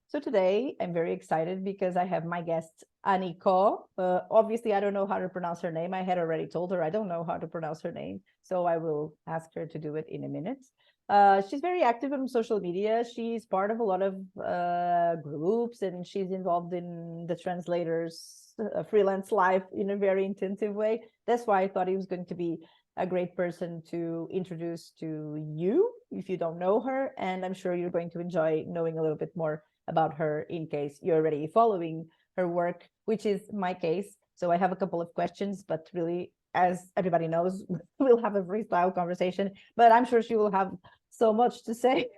So today I'm very excited because I have my guest Aniko. Obviously, I don't know how to pronounce her name. I had already told her I don't know how to pronounce her name, so I will ask her to do it in a minute. She's very active on social media. She's part of a lot of groups, and she's involved in the translators' freelance life in a very intensive way. That's why I thought he was going to be a great person to introduce to you if you don't know her, and I'm sure you're going to enjoy knowing a little bit more about her in case you're already following her work, which is my case. So I have a couple of questions, but really, as everybody knows, we'll have a freestyle conversation, but I'm sure she will have so much to say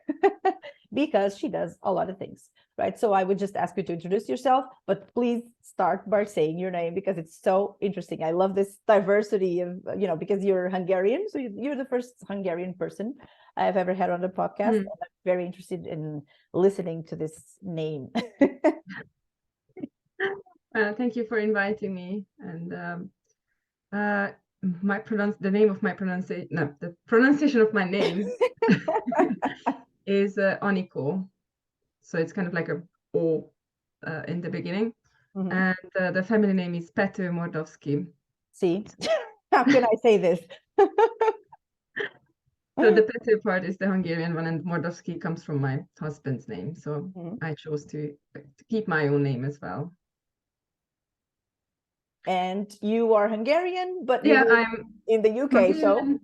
because she does a lot of things, right? So I would just ask you to introduce yourself, but please start by saying your name because it's so interesting. I love this diversity of, because you're Hungarian, so you're the first Hungarian person I've ever had on the podcast. And I'm very interested in listening to this name. Thank you for inviting me. And the pronunciation of my name is Aniko. So it's kind of like a O in the beginning. And the family name is Pető-Mordovski. See, how can I say this? So the Pető part is the Hungarian one, and Mordovski comes from my husband's name. So I chose to keep my own name as well. And you are Hungarian, but I'm in the UK. Hungarian. So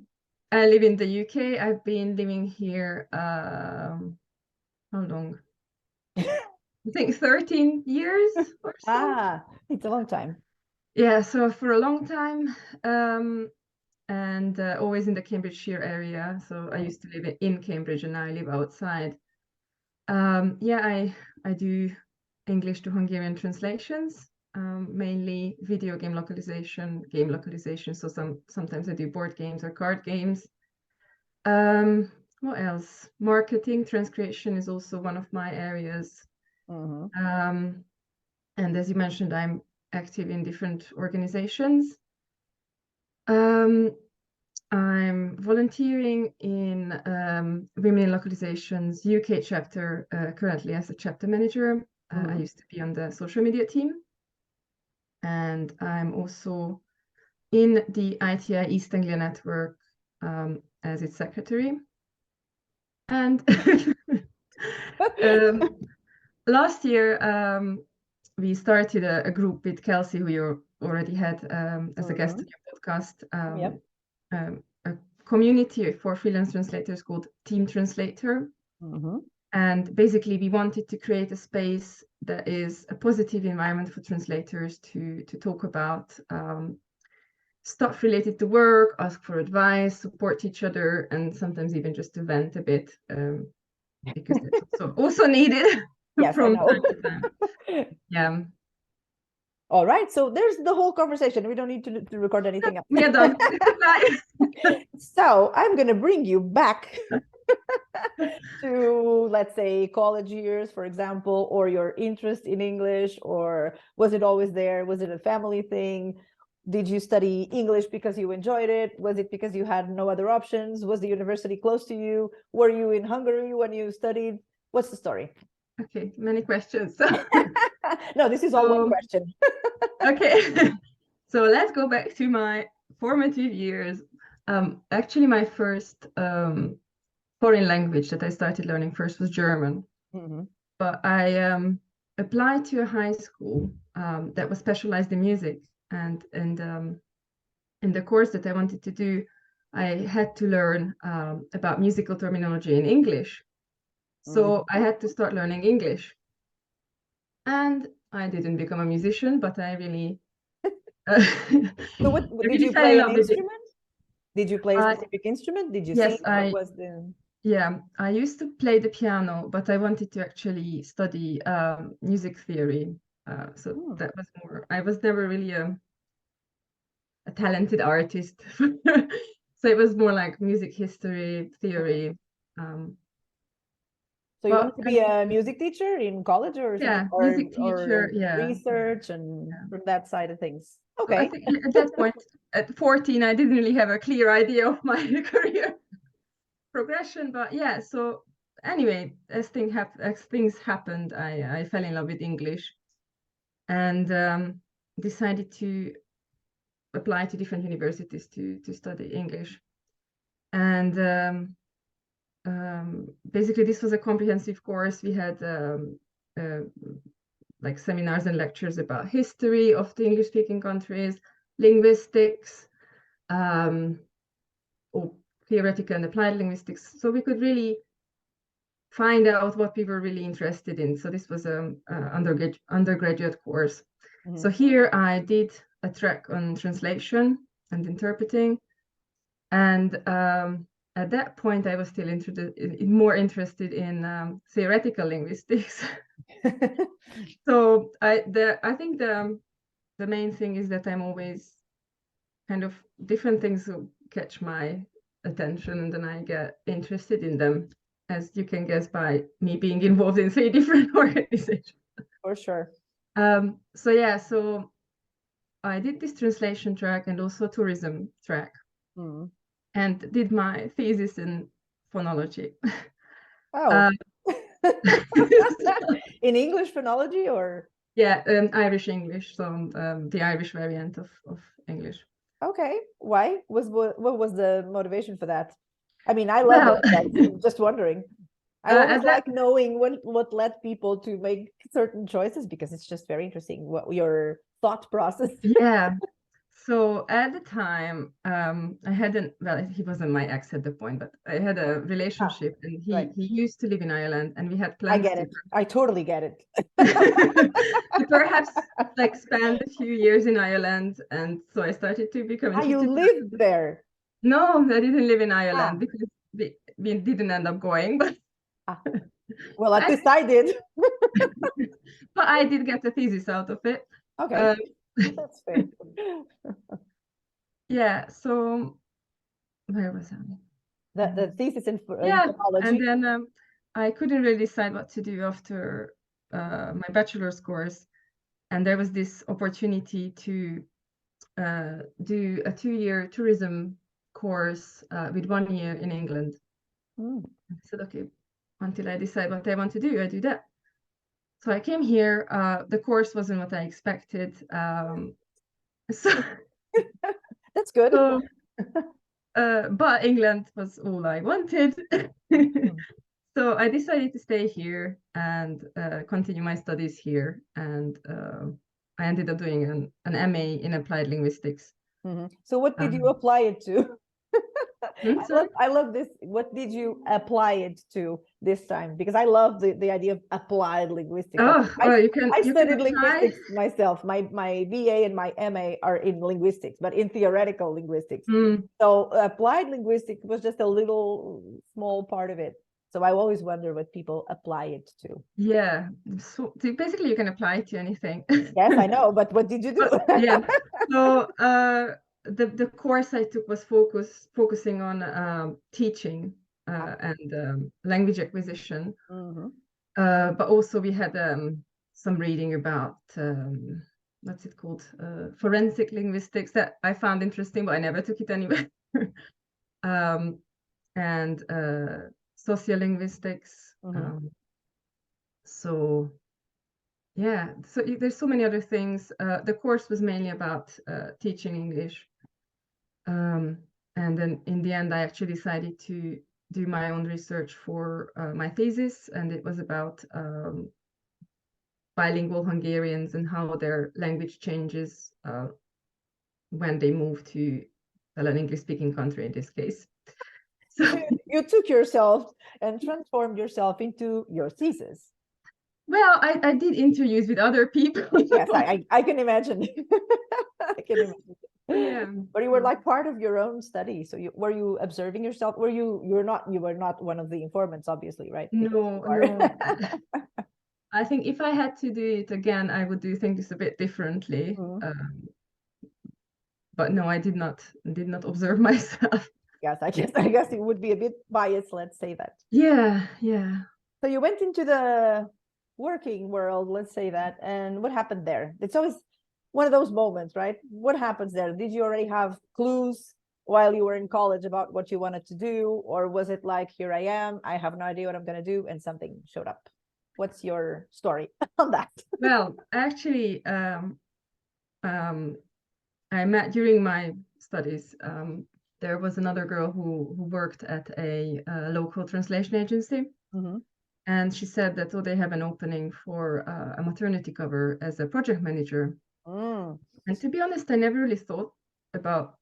I live in the UK. I've been living here. How long? I think 13 years or so. It's a long time. Yeah, so for a long time, and always in the Cambridgeshire area. So I used to live in Cambridge, and now I live outside. I do English to Hungarian translations, mainly video game localization, game localization. So sometimes I do board games or card games. What else? Marketing, transcreation is also one of my areas. And as you mentioned, I'm active in different organizations. I'm volunteering in Women in Localization's UK chapter, currently as a chapter manager. I used to be on the social media team. And I'm also in the ITI East Anglia network as its secretary. And last year, we started a group with Kelsey, who you already had as a guest on your podcast, a community for freelance translators called TeamTranslator. And basically, we wanted to create a space that is a positive environment for translators to talk about stuff related to work, ask for advice, support each other, and sometimes even just to vent a bit, because that's also needed. Yes, from I know. time to time. Yeah. All right, so there's the whole conversation. We don't need to record anything else. We're done. So I'm going to bring you back to, let's say, college years, for example, or your interest in English, or was it always there? Was it a family thing? Did you study English because you enjoyed it? Was it because you had no other options? Was the university close to you? Were you in Hungary when you studied? What's the story? Okay, many questions. No, this is all one question. Okay, so let's go back to my formative years. Actually, my first foreign language that I started learning first was German. But I applied to a high school that was specialized in music. And in the course that I wanted to do, I had to learn about musical terminology in English. So I had to start learning English. And I didn't become a musician, but I really... So what did you play an instrument? Did you play a specific instrument? Did you sing? What was the... Yeah, I used to play the piano, but I wanted to actually study music theory. So that was more... I was never really a talented artist. So it was more like music history, theory. So you wanted to be a music teacher in college or something? Or, music teacher, research and from that side of things. Okay. I think at that point, at 14, I didn't really have a clear idea of my career progression, but yeah, so anyway, as things happened, I fell in love with English, and decided to apply to different universities to study English. And basically, this was a comprehensive course. We had like seminars and lectures about history of the English-speaking countries, linguistics, or theoretical and applied linguistics. So we could really find out what we were really interested in. So this was an undergraduate course. Mm-hmm. So here I did a track on translation and interpreting. And at that point, I was still more interested in theoretical linguistics. So I think the main thing is that I'm always kind of different things will catch my attention, and then I get interested in them, as you can guess by me being involved in 3 different organizations. For sure. So yeah, so I did this translation track and also tourism track, and did my thesis in phonology. Oh. In English phonology, or? Yeah, Irish English, so the Irish variant of English. Okay, why? What was the motivation for that? I mean, I love it, but just wondering. I always like knowing what led people to make certain choices, because it's just very interesting what your thought process. Yeah. So at the time, I hadn't, well, he wasn't my ex at the point, but I had a relationship, and he used to live in Ireland, and we had plans. I get it. I totally get it. To perhaps like spend a few years in Ireland, and so I started to become interested. You lived there? No, I didn't live in Ireland because we didn't end up going. But well, at least I did. But I did get a thesis out of it. Okay, that's fair. Yeah. So where was I? The thesis in phonology. And then I couldn't really decide what to do after my bachelor's course, and there was this opportunity to do a 2-year tourism course with 1 year in England. I said, okay, until I decide what I want to do, I do that. So I came here. The course wasn't what I expected. So that's good. So, but England was all I wanted. So I decided to stay here and continue my studies here. And I ended up doing an MA in applied linguistics. So what did you apply it to? I love this. What did you apply it to this time? Because I love the idea of applied linguistics. I studied linguistics myself. My BA and my MA are in linguistics, but in theoretical linguistics. So applied linguistics was just a little small part of it. So I always wonder what people apply it to. Yeah. So basically you can apply it to anything. Yes, I know. But what did you do? Yeah. So the course I took was focusing on teaching and language acquisition. But also we had some reading about what's it called? Forensic linguistics that I found interesting, but I never took it anyway. And sociolinguistics. So yeah, so there's so many other things. The course was mainly about teaching English. And then in the end, I actually decided to do my own research for my thesis, and it was about bilingual Hungarians and how their language changes when they move to an English-speaking country in this case. So you took yourself and transformed yourself into your thesis. Well, I did interviews with other people. Yes, I can imagine. I can imagine. Yeah. But you were like part of your own study. So were you observing yourself? You were not one of the informants, obviously, right? No. I think if I had to do it again, I would do things a bit differently. But no, I did not observe myself. Yes, I guess it would be a bit biased, let's say that. Yeah. So you went into the working world, let's say that, and what happened there? It's always one of those moments, right? What happens there? Did you already have clues while you were in college about what you wanted to do, or was it like, here I am, I have no idea what I'm going to do, and something showed up? What's your story on that? Well, actually, I met during my studies. There was another girl who worked at a local translation agency. Mm-hmm. And she said that, oh, they have an opening for a maternity cover as a project manager. Mm. And to be honest, I never really thought about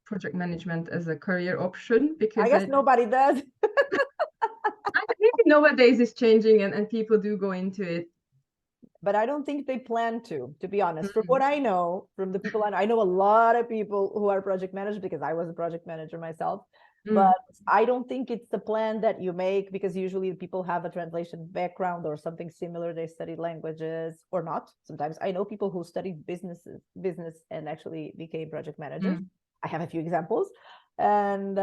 project management as a career option, because I guess nobody does. I think nowadays it's changing, and people do go into it. But I don't think they plan to be honest. From what I know, from the people I know a lot of people who are project managers, because I was a project manager myself. But I don't think it's the plan that you make, because usually people have a translation background or something similar. They studied languages or not. Sometimes I know people who studied business and actually became project managers. I have a few examples. And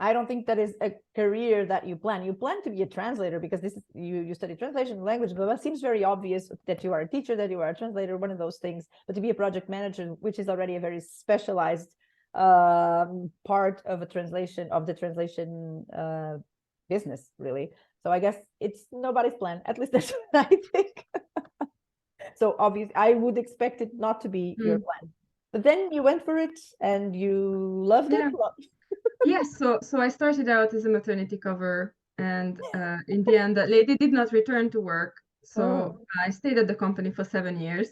I don't think that is a career that you plan. You plan to be a translator because this is you study translation language, but it seems very obvious that you are a teacher, that you are a translator, one of those things. But to be a project manager, which is already a very specialized part of the translation business, really. So I guess it's nobody's plan. At least that's what I think. So obviously, I would expect it not to be your plan. But then you went for it and you loved it. Yes, so I started out as a maternity cover, and in the end, that lady did not return to work. So I stayed at the company for 7 years.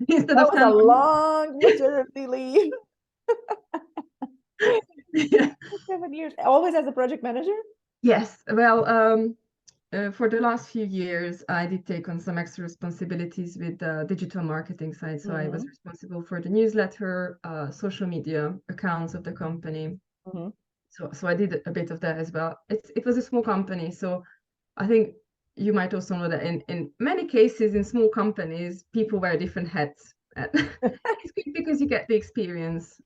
Instead That of was a long maternity leave. Yeah. 7 years, always as a project manager? Yes, well, for the last few years, I did take on some extra responsibilities with the digital marketing side. So I was responsible for the newsletter, social media accounts of the company. So I did a bit of that as well. It was a small company, so I think you might also know that in many cases in small companies, people wear different hats. It's good because you get the experience.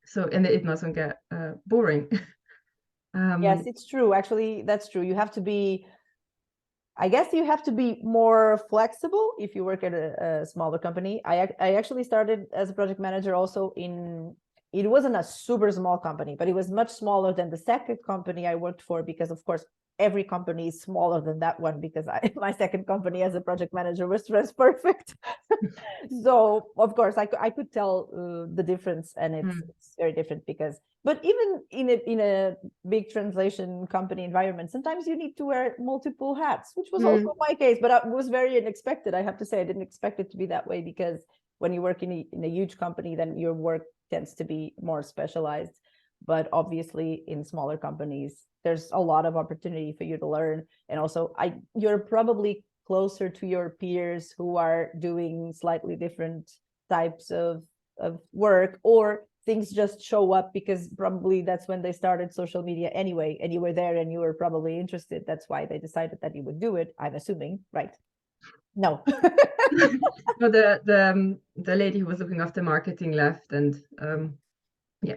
So and it doesn't get boring. Yes, it's true. Actually, that's true. I guess you have to be more flexible if you work at a smaller company. I actually started as a project manager also it wasn't a super small company, but it was much smaller than the second company I worked for, because of course every company is smaller than that one, because my second company as a project manager was Perfect. So of course I could tell the difference, and it's very different but even in a big translation company environment, sometimes you need to wear multiple hats, which was also my case, but it was very unexpected. I have to say, I didn't expect it to be that way, because when you work in a huge company, then your work tends to be more specialized. But obviously in smaller companies, there's a lot of opportunity for you to learn. And also you're probably closer to your peers who are doing slightly different types of work, or things just show up because probably that's when they started social media anyway, and you were there and you were probably interested. That's why they decided that you would do it, I'm assuming, right? No. No, the lady who was looking after marketing left, and yeah.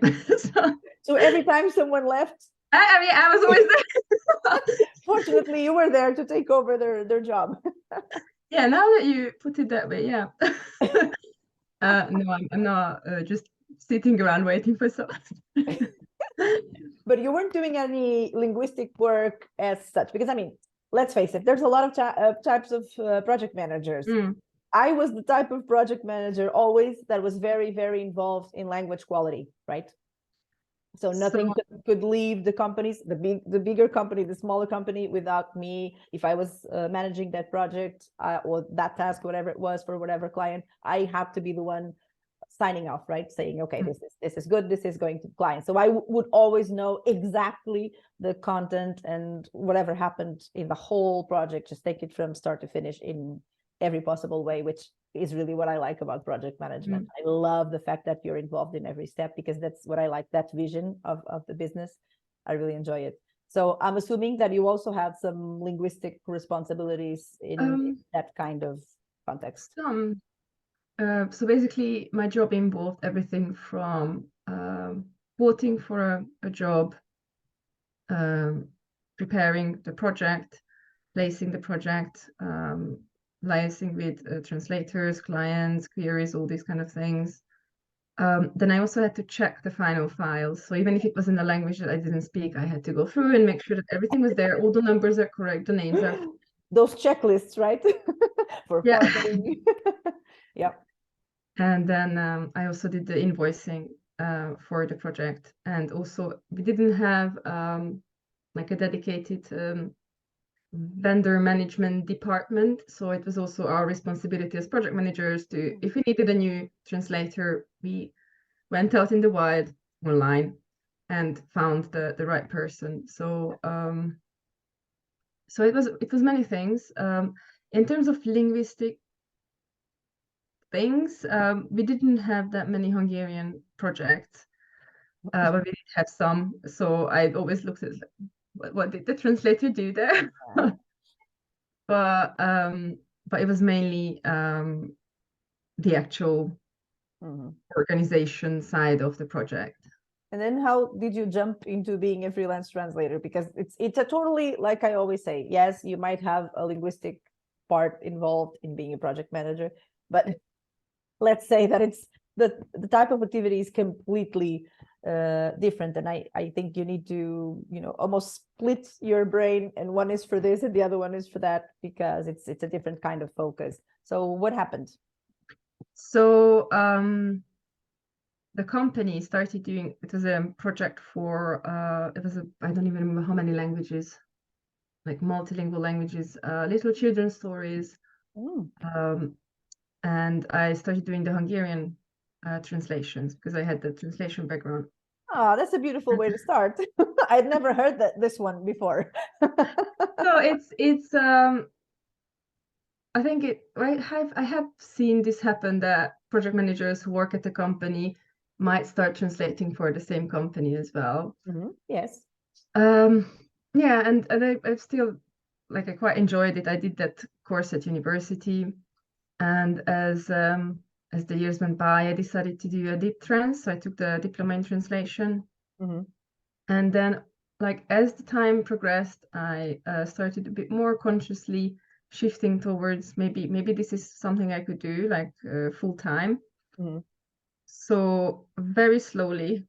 So every time someone left, I mean, I was always there. Fortunately, you were there to take over their job. Yeah, now that you put it that way, yeah. No, I'm not just sitting around waiting for someone. But you weren't doing any linguistic work as such, because I mean, let's face it, there's a lot of types of project managers. I was the type of project manager always that was very, very involved in language quality, right? So nothing could leave the companies, the bigger company, the smaller company, without me. If I was managing that project or that task, whatever it was for whatever client, I had to be the one signing off, right? Saying, okay, this is good, this is going to the client. So I would always know exactly the content and whatever happened in the whole project, just take it from start to finish in every possible way, which is really what I like about project management. I love the fact that you're involved in every step, because that's what I like, that vision of the business. I really enjoy it. So I'm assuming that you also had some linguistic responsibilities in that kind of context. So basically, my job involved everything from quoting for a job, preparing the project, placing the project, liaising with translators, clients, queries, all these kind of things. then I also had to check the final files. So even if it was in a language that I didn't speak, I had to go through and make sure that everything was there. All the numbers are correct, the names are. Those checklists, right? For Yeah. formatting. Yeah. And then I also did the invoicing for the project. And also we didn't have like a dedicated vendor management department. So it was also our responsibility as project managers to, if we needed a new translator, we went out in the wild online and found the right person. So so it was many things. In terms of linguistic things, we didn't have that many Hungarian projects, but we did have some. So I always looked at what did the translator do there? But it was mainly the actual organization side of the project. And then how did you jump into being a freelance translator? Because it's a totally, like I always say, yes, you might have a linguistic part involved in being a project manager, but let's say that it's the type of activity is completely different. And I think you need to, almost split your brain, and one is for this and the other one is for that, because it's a different kind of focus. So what happened? So the company started doing, it was a project for, I don't even remember how many languages, like multilingual languages, little children's stories. And I started doing the Hungarian translations because I had the translation background. Oh, that's a beautiful way to start. I'd never heard this one before. So it's I think I have seen this happen, that project managers who work at the company might start translating for the same company as well. Yes. Yeah, and I've still, like, I quite enjoyed it. I did that course at university, and as the years went by, I decided to do a deep trans. So I took the diploma in translation, and then, like, as the time progressed, I started a bit more consciously shifting towards maybe this is something I could do, like, full time. So very slowly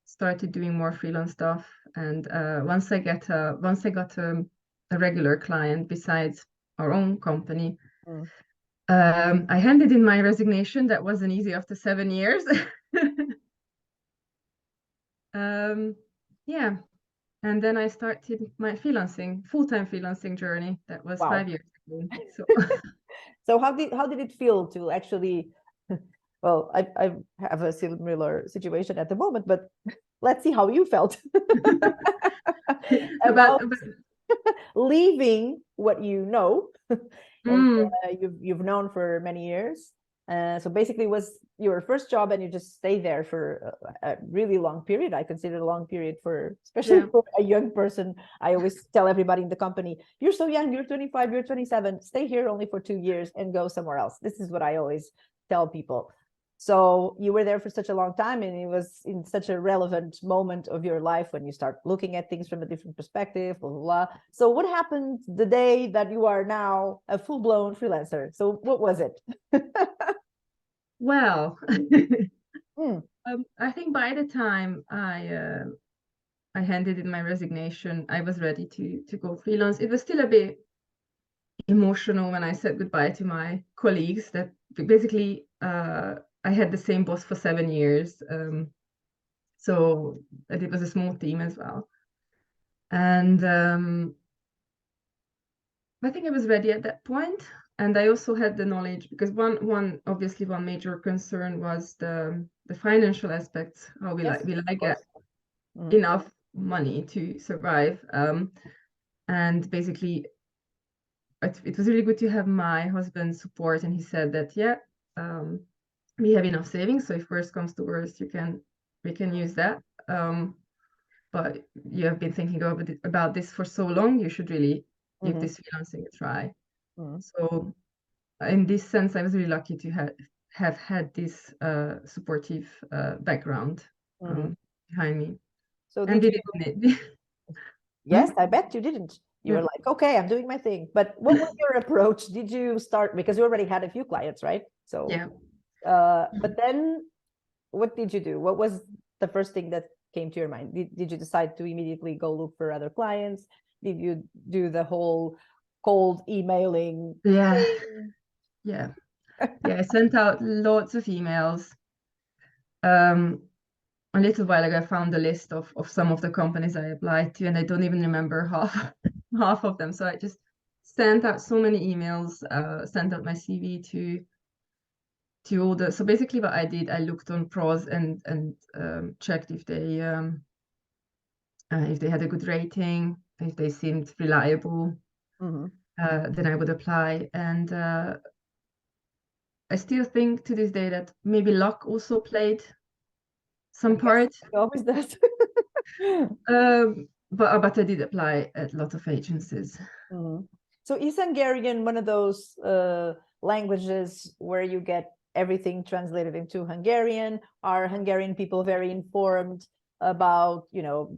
started doing more freelance stuff, and once I got a regular client besides our own company, I handed in my resignation. That wasn't easy after 7 years. Yeah, and then I started my full-time freelancing journey. That was 5 years ago. So so how did it feel to actually, well, I have a similar situation at the moment, but let's see how you felt about leaving what you know and you've known for many years. So basically it was your first job and you just stay there for a really long period. I consider it a long period especially for a young person. I always tell everybody in the company, you're so young, you're 25, you're 27, stay here only for 2 years and go somewhere else. This is what I always tell people. So you were there for such a long time, and it was in such a relevant moment of your life when you start looking at things from a different perspective, blah, blah, blah. So what happened the day that you are now a full-blown freelancer? So what was it? Well, I think by the time I handed in my resignation, I was ready to go freelance. It was still a bit emotional when I said goodbye to my colleagues. That basically I had the same boss for 7 years, so it was a small team as well, and I think I was ready at that point. And I also had the knowledge, because one major concern was the financial aspects. How will I get enough money to survive? And basically, it was really good to have my husband's support, and he said that we have enough savings, so if worst comes to worst, we can use that. But you have been thinking about this for so long, you should really give this freelancing a try. So in this sense, I was really lucky to have had this supportive background behind me. So Yes, I bet you didn't. You were like, okay, I'm doing my thing. But what was your approach? Did you start, because you already had a few clients, right? So yeah. But then what did you do? What was the first thing that came to your mind? Did you decide to immediately go look for other clients? Did you do the whole cold emailing? Yeah. Yeah. I sent out lots of emails. A little while ago, I found a list of some of the companies I applied to, and I don't even remember half of them. So I just sent out so many emails, sent out my CV to all the. So basically, what I did, I looked on pros and checked if they had a good rating, if they seemed reliable. Then I would apply, and I still think to this day that maybe luck also played some part. It always does. But I did apply at a lot of agencies. So is Hungarian one of those languages where you get everything translated into Hungarian? Are Hungarian people very informed about,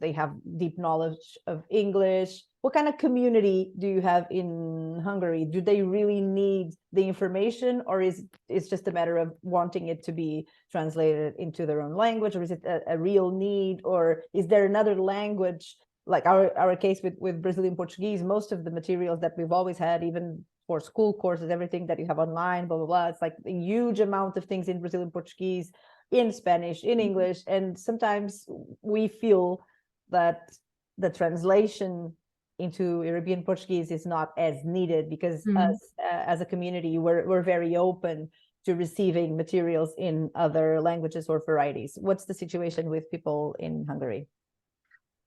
they have deep knowledge of English? What kind of community do you have in Hungary? Do they really need the information, or is it's just a matter of wanting it to be translated into their own language, or is it a real need, or is there another language? Like our case with Brazilian Portuguese, most of the materials that we've always had, even for school courses, everything that you have online, blah, blah, blah, it's like a huge amount of things in Brazilian Portuguese, in Spanish, in English. And sometimes we feel that the translation into European Portuguese is not as needed, because us as a community, we're very open to receiving materials in other languages or varieties. What's the situation with people in Hungary?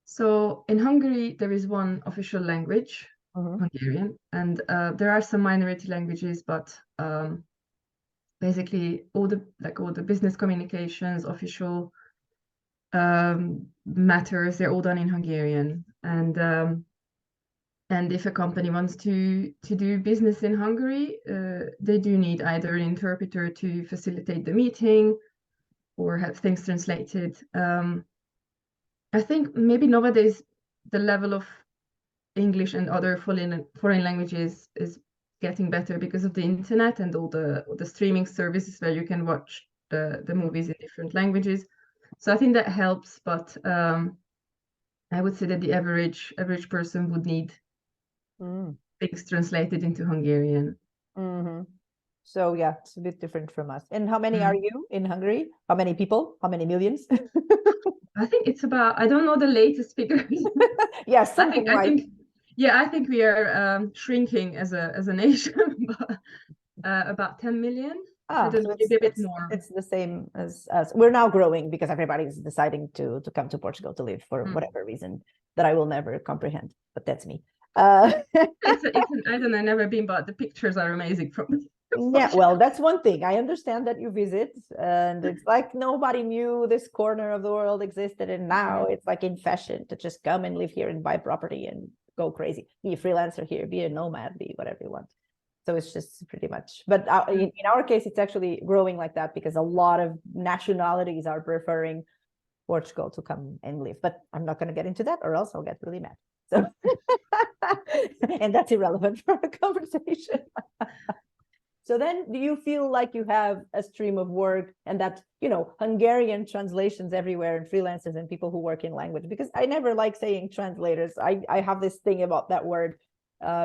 So in Hungary, there is one official language, Hungarian, and there are some minority languages, but basically all the business communications, official matters, they're all done in Hungarian. And if a company wants to do business in Hungary, they do need either an interpreter to facilitate the meeting or have things translated. I think maybe nowadays the level of English and other foreign languages is getting better because of the internet and all the streaming services where you can watch the movies in different languages. So I think that helps, but I would say that the average person would need things translated into Hungarian. So yeah, it's a bit different from us. And how many are you in Hungary? How many people? How many millions? I think it's about, I don't know the latest figures. Yeah, something like. I think we are shrinking as a nation, but about 10 million. So maybe a bit more. It's the same as us. We're now growing because everybody's deciding to come to Portugal to live for whatever reason that I will never comprehend, but that's me. I don't know, I've never been, but the pictures are amazing from yeah, well, that's one thing. I understand that you visit, and it's like nobody knew this corner of the world existed, and now it's like in fashion to just come and live here and buy property and go crazy. Be a freelancer here, be a nomad, be whatever you want. So it's just pretty much, but in our case, it's actually growing like that because a lot of nationalities are preferring Portugal to come and live. But I'm not going to get into that, or else I'll get really mad. So, and that's irrelevant for a conversation. So then, do you feel like you have a stream of work, and that, Hungarian translations everywhere, and freelancers and people who work in language? Because I never like saying translators. I have this thing about that word,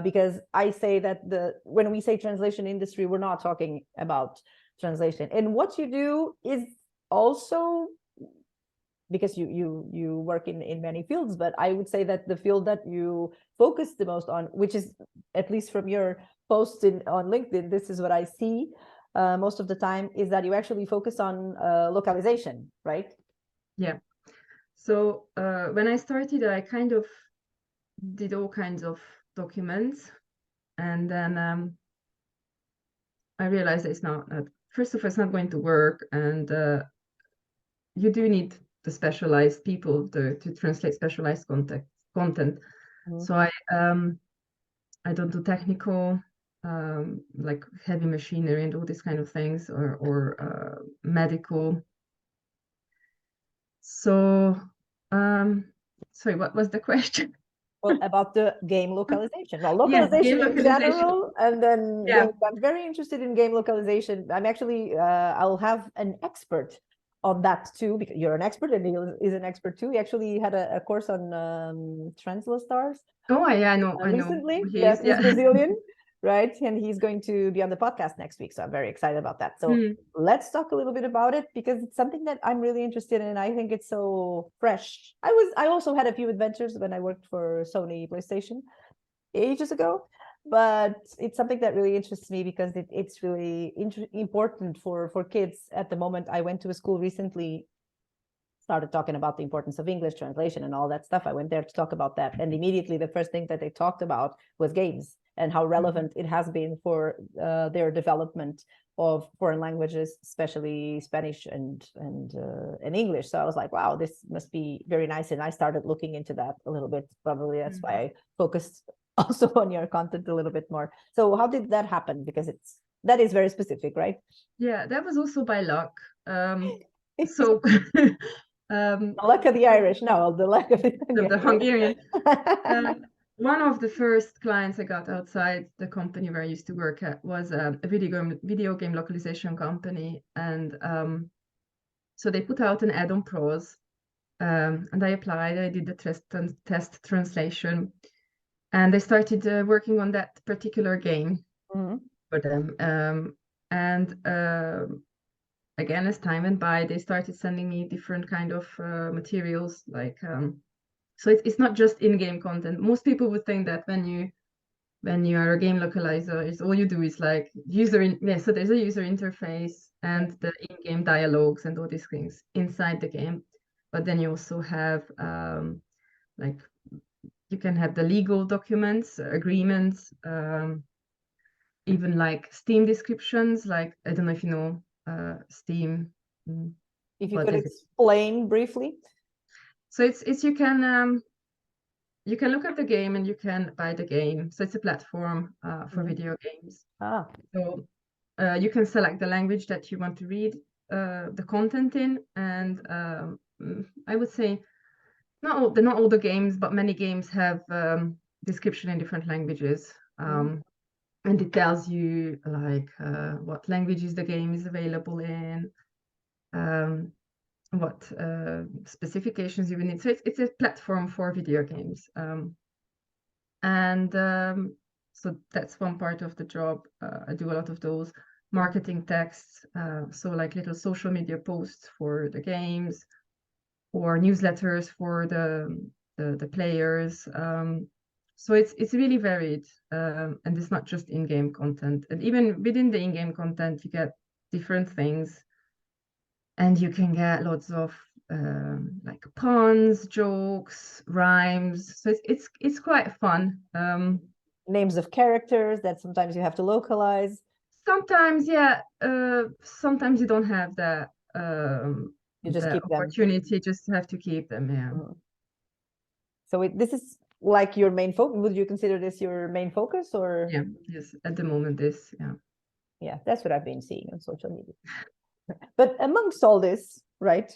because I say that when we say translation industry, we're not talking about translation. And what you do is also, because you work in many fields, but I would say that the field that you focus the most on, which is, at least from your posts on LinkedIn, this is what I see most of the time, is that you actually focus on localization, right? Yeah. So when I started, I kind of did all kinds of documents, and then I realized it's not, first of all, it's not going to work, and you do need the specialized people to translate specialized content. So I don't do technical, like heavy machinery and all these kind of things, or medical. So sorry, what was the question? Well, about the game localization. Well, Yes, localization game in localization. general, and then Yeah. games. I'm very interested in game localization. I'm actually, I'll have an expert on that too, because you're an expert and he is an expert too. He actually had a course on Translators Oh, yeah, I know recently. who he Yes, is, he's yeah. Brazilian, right? And he's going to be on the podcast next week. So I'm very excited about that. So let's talk a little bit about it, because it's something that I'm really interested in. I think it's so fresh. I also had a few adventures when I worked for Sony PlayStation ages ago, but it's something that really interests me because it's really important for kids at the moment. I went to a school recently, started talking about the importance of English translation and all that stuff. I went there to talk about that, and immediately the first thing that they talked about was games and how relevant it has been for their development of foreign languages, especially Spanish and English. So I was like, wow, this must be very nice. And I started looking into that a little bit. Probably that's why I focused also on your content a little bit more. So how did that happen? Because that is very specific, right? Yeah, that was also by luck. So the luck of the Irish, no, the luck of the Hungarian. One of the first clients I got outside the company where I used to work at was a video game localization company, and so they put out an ad on Pros, and I applied. I did the test translation, and they started working on that particular game for them. And again, as time went by, they started sending me different kind of materials, like so it's not just in-game content. Most people would think that when you are a game localizer, is all you do is like so there's a user interface and the in-game dialogues and all these things inside the game, but then you also have like you can have the legal documents, agreements, even like Steam descriptions. Like, I don't know if you know Steam. If you could explain briefly. So it's you can look at the game and you can buy the game. So it's a platform for video games. So you can select the language that you want to read the content in, and I would say not all the games, but many games have description in different languages. And it tells you like what languages the game is available in, what specifications you will need. So it's a platform for video games. So that's one part of the job. I do a lot of those marketing texts, so like little social media posts for the games or newsletters for the players. So it's really varied, and it's not just in-game content. And even within the in-game content, you get different things, and you can get lots of like puns, jokes, rhymes. So it's quite fun. Names of characters that sometimes you have to localize. Sometimes, yeah. Sometimes you don't have that. You just keep opportunity. You just have to keep them. Yeah. So this is like your main focus. Would you consider this your main focus, or? Yeah. Yes. At the moment, this. Yeah. Yeah, that's what I've been seeing on social media. But amongst all this, right,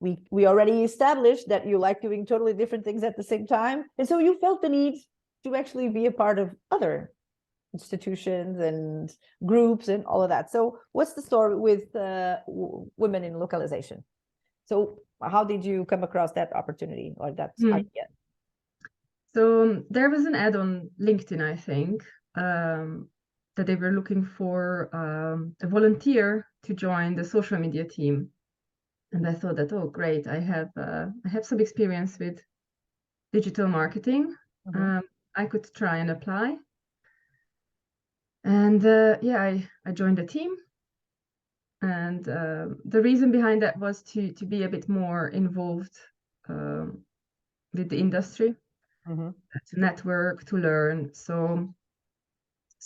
we already established that you like doing totally different things at the same time. And so you felt the need to actually be a part of other institutions and groups and all of that. So what's the story with women in localization? So how did you come across that opportunity or that idea? So there was an ad on LinkedIn, I think, that they were looking for a volunteer to join the social media team. And I thought that, oh, great, I have some experience with digital marketing. I could try and apply. And yeah, I joined the team. And the reason behind that was to be a bit more involved with the industry, to network, to learn. So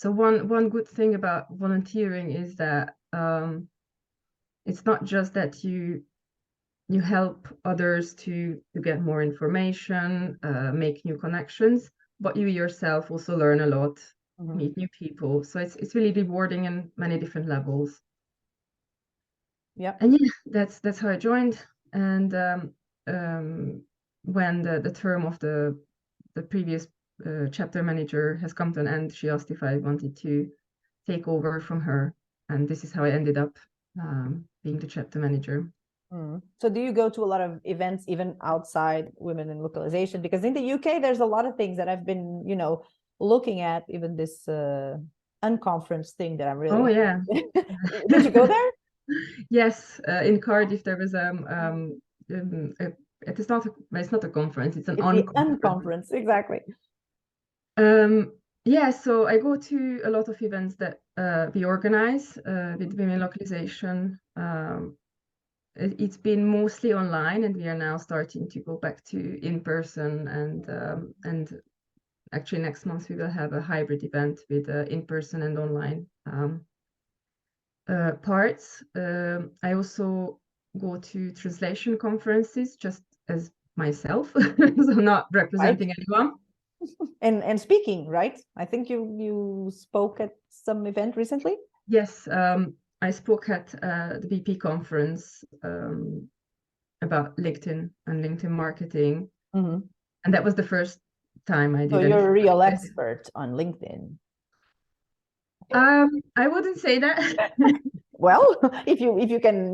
one good thing about volunteering is that it's not just that you help others to get more information, make new connections, but you yourself also learn a lot, meet new people. So it's really rewarding in many different levels. Yeah. And yeah, that's how I joined. And when the term of the the previous chapter manager has come to an end, she asked if I wanted to take over from her, and this is how I ended up being the chapter manager. So do you go to a lot of events even outside Women in Localization? Because in the UK, there's a lot of things that I've been, looking at, even this unconference thing that I'm really... Oh, yeah. Did you go there? Yes, in Cardiff, there was it's not a conference, it's an unconference, exactly. Yeah, so I go to a lot of events that we organize with Women in Localization. It's been mostly online, and we are now starting to go back to in person, and actually next month we will have a hybrid event with in person and online parts. I also go to translation conferences just as myself, so not representing anyone. And speaking, right? I think you spoke at some event recently. Yes, I spoke at the VP conference about LinkedIn and LinkedIn marketing, and that was the first time I did. So you're a real expert on LinkedIn. I wouldn't say that. Well, if you can,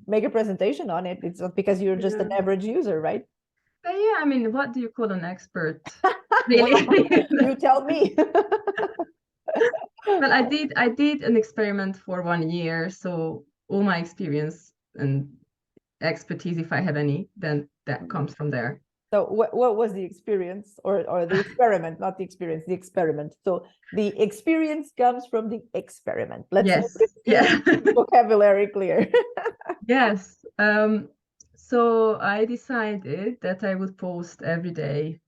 make a presentation on it, it's not because you're just an average user, right? But yeah, I mean, what do you call an expert? Really? You tell me. Well, I did an experiment for 1 year, so all my experience and expertise, if I have any, then that comes from there. So what was the experience, or the experiment, not the experience, the experiment. So the experience comes from the experiment. Let's make vocabulary clear. Yes. So I decided that I would post every day,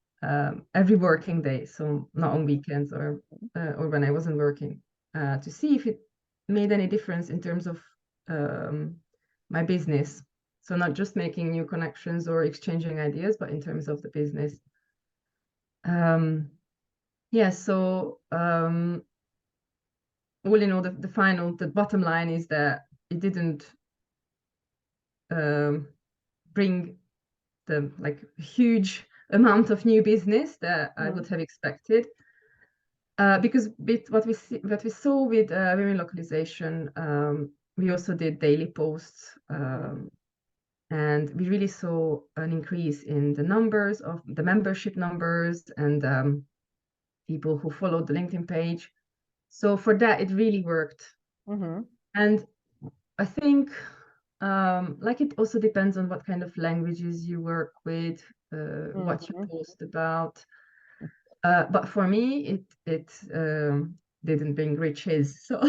every working day, so not on weekends or when I wasn't working, to see if it made any difference in terms of my business. So not just making new connections or exchanging ideas, but in terms of the business. So all in all, the bottom line is that it didn't bring the huge amount of new business that I would have expected. Because with what we saw with Women in Localization, we also did daily posts, and we really saw an increase in the numbers of the membership numbers and people who followed the LinkedIn page. So for that, it really worked. And I think it also depends on what kind of languages you work with, what you post about. But for me, it didn't bring riches, so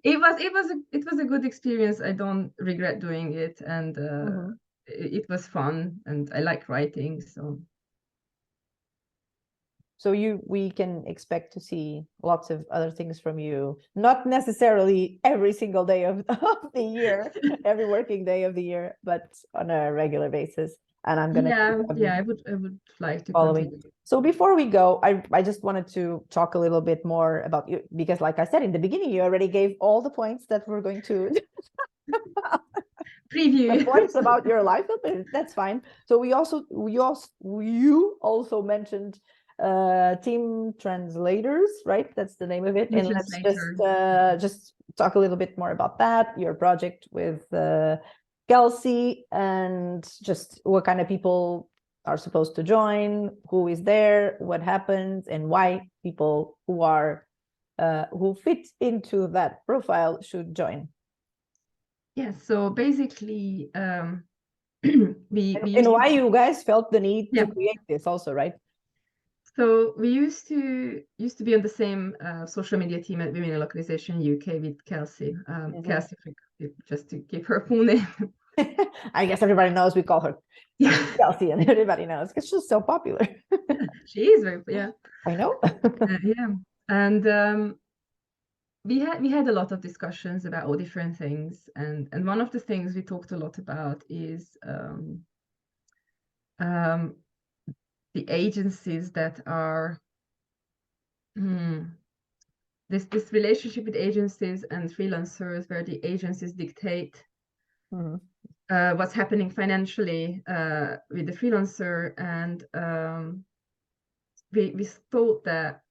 it was a good experience. I don't regret doing it, and it was fun, and I like writing. So we can expect to see lots of other things from you, not necessarily every single day of the year, every working day of the year, but on a regular basis. And I'm gonna I would like to following. Continue. So before we go, I just wanted to talk a little bit more about you, because like I said in the beginning, you already gave all the points that we're going to preview. The points about your life, but that's fine. So you also mentioned TeamTranslators, right? That's the name of it. And let's just talk a little bit more about that, your project with Kelsey, and just what kind of people are supposed to join, who is there, what happens, and why people who fit into that profile should join. Yes, so basically and why you guys felt the need to create this also, right? So we used to be on the same social media team at Women in Localization UK with Kelsey. Kelsey, just to give her full name. I guess everybody knows we call her Kelsey, and everybody knows because she's so popular. She is very, I know. And we had a lot of discussions about all different things, and one of the things we talked a lot about is the agencies that are this relationship with agencies and freelancers, where the agencies dictate what's happening financially with the freelancer, and we thought that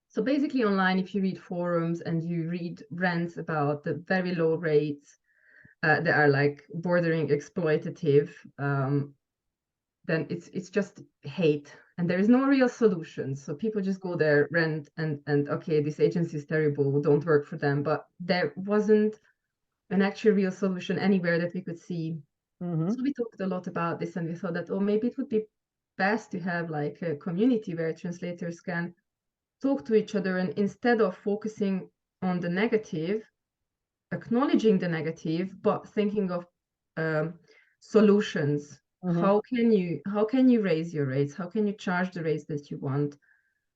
so basically online, if you read forums and you read rants about the very low rates that are like bordering exploitative, then it's just hate, and there is no real solution. So people just go there, rent, and okay, this agency is terrible, don't work for them. But there wasn't an actual real solution anywhere that we could see. So we talked a lot about this, and we thought that, oh, maybe it would be best to have like a community where translators can talk to each other, and instead of focusing on the negative, acknowledging the negative, but thinking of solutions. How can you raise your rates? How can you charge the rates that you want?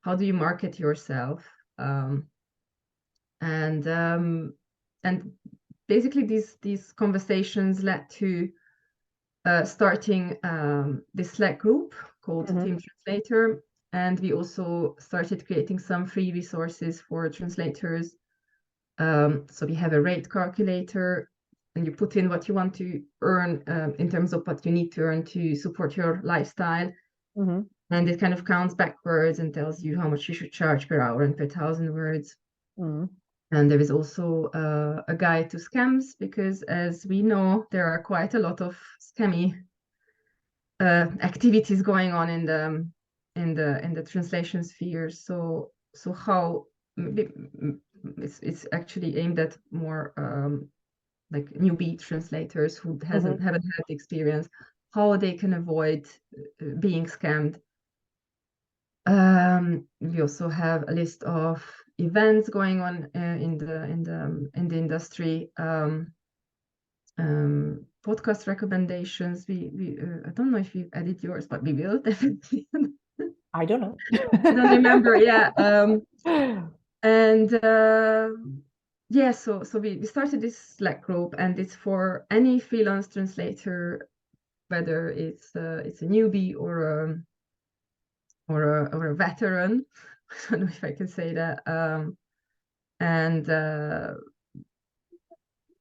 How do you market yourself? And basically these conversations led to starting this Slack group called TeamTranslator, and we also started creating some free resources for translators. So we have a rate calculator, and you put in what you want to earn in terms of what you need to earn to support your lifestyle. And it kind of counts backwards and tells you how much you should charge per hour and per 1,000 words. And there is also a guide to scams, because as we know, there are quite a lot of scammy activities going on in the translation sphere. So how it's actually aimed at more like newbie translators who haven't had the experience, how they can avoid being scammed. We also have a list of events going on in the industry, podcast recommendations. We I don't know if we've added yours, but we will definitely. I don't know. I don't remember. Yeah. And yeah, so we started this Slack group, and it's for any freelance translator, whether it's a newbie or a veteran. I don't know if I can say that. And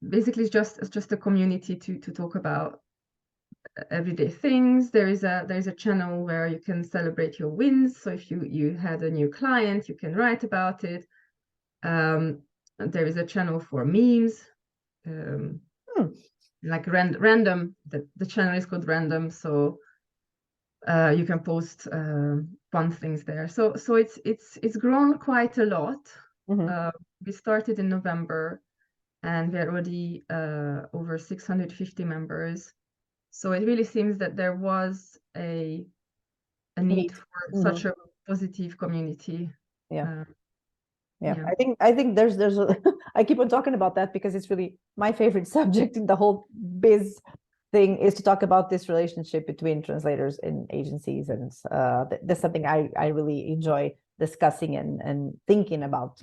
basically it's just a community to talk about everyday things. There is a channel where you can celebrate your wins. So if you had a new client, you can write about it. There is a channel for memes, like random. The channel is called Random, so you can post fun things there. So it's grown quite a lot. We started in November, and we are already over 650 members. So it really seems that there was a need for such a positive community. Yeah. I think there's I keep on talking about that because it's really my favorite subject in the whole biz thing, is to talk about this relationship between translators and agencies, and that's something I really enjoy discussing and thinking about,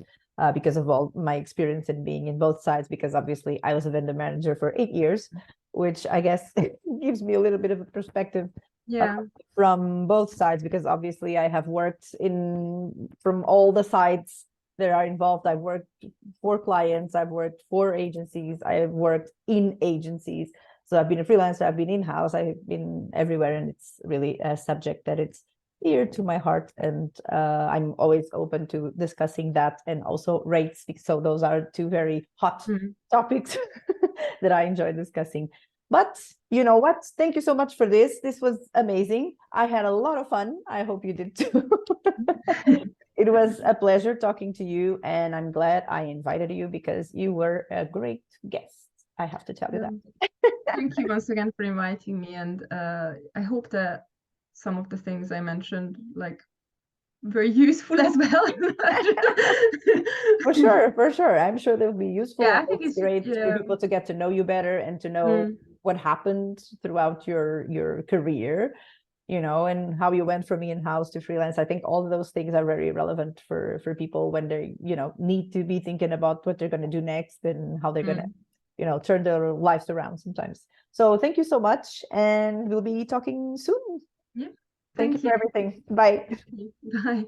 because of all my experience in being in both sides, because obviously I was a vendor manager for 8 years, which I guess gives me a little bit of a perspective from both sides, because obviously I have worked from all the sides that are involved. I've worked for clients, I've worked for agencies, I've worked in agencies. So I've been a freelancer, I've been in-house, I've been everywhere, and it's really a subject that it's dear to my heart, and I'm always open to discussing that, and also rates. So those are two very hot topics that I enjoy discussing. But you know what? Thank you so much for this. This was amazing. I had a lot of fun. I hope you did too. It was a pleasure talking to you, and I'm glad I invited you because you were a great guest. I have to tell you that. Thank you once again for inviting me, and I hope that some of the things I mentioned, like, very useful as well. For sure. I'm sure they'll be useful. Yeah, I think it's great for people to get to know you better and to know what happened throughout your career, you know, and how you went from in-house to freelance. I think all of those things are very relevant for people when they, you know, need to be thinking about what they're going to do next and how they're going to, you know, turn their lives around sometimes. So thank you so much, and we'll be talking soon. Yeah. Thank you for everything. Bye. Bye.